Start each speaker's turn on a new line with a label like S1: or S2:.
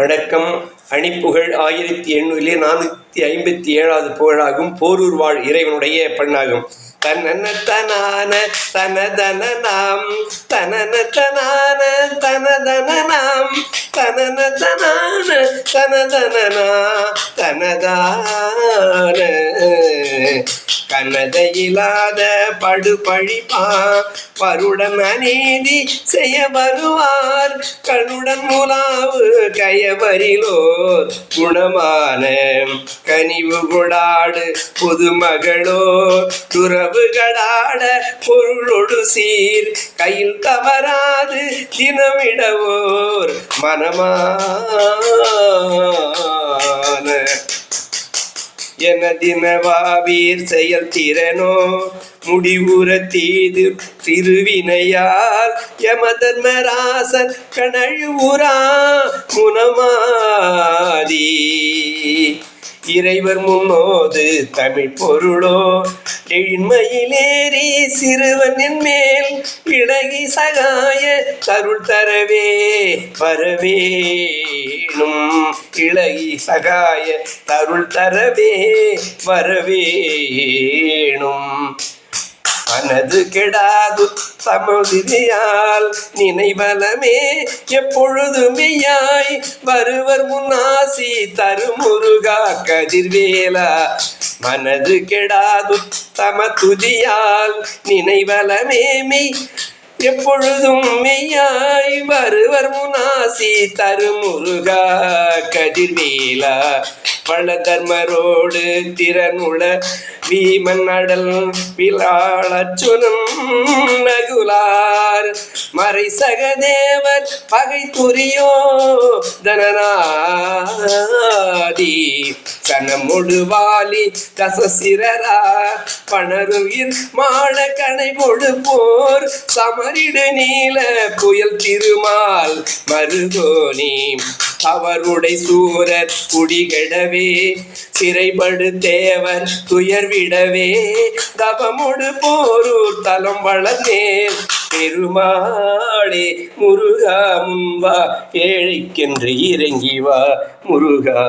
S1: வணக்கம். அணிப்புகழ் 1857வது புகழாகும். போரூர் வாழ் இறைவனுடைய பண்ணாகும். தனன தனான தனதன நாம் தனன தனான தனதன நாம் தனன தனான தனதனா தனதான கனதையில்லாத படுபழிப்பா வருடன் அநீதி செய்ய வருவார் கண்ணுடன் முலாவு கயவரிலோர் குணமான கனிவு கொடாடு புதுமகளோ துறவுகடாட பொருளொடு சீர் கையில் தவறாது தினமிடவோர் மனமான எனதினவாவீர் செயல் திறனோ முடிவுற தீது திருவினையால் யமதர்மராசன் கனழுவுரா குணமாதி இறைவர் முன்னோது தமிழ் பொருளோ எழின்மையிலேறி சிறுவனின் மேல் இழகி சகாய கருள் தரவே வரவேணும் இழகி சகாய கருள் தரவே வரவேணும் மனது கெடாது சமதியால் நினைவலமே எப்பொழுதுமையாய் வருவர் முன்னாசி தருமுருகா கதிர்வேலா மனது கெடாது சமதுதியால் நினைவலமே மெய் எப்பொழுதும் மெய்யாய் வருவர் முனாசி தருமுருகா கதிர்வேலா பல தர்மரோடு திறனுள வீமன் அடல் விழாச்சுனம் நகுலார் மறை சகதேவர் பகை துரியோ தனநாதி கனமுடுவாலி கசசிரரா பணருயிர் மாட கணை கொடுப்போர் சமரிடு நீல புயல் திருமால் மருகோனி அவருடைய சூரர் குடிகெடவே சிறைபடு தேவர் துயர்விடவே தவமுடு போரூர் தலம் வளர்ந்தேன் பெருமாளே முருகா முன்வா ஏழைக்கென்று இறங்கி வா முருகா.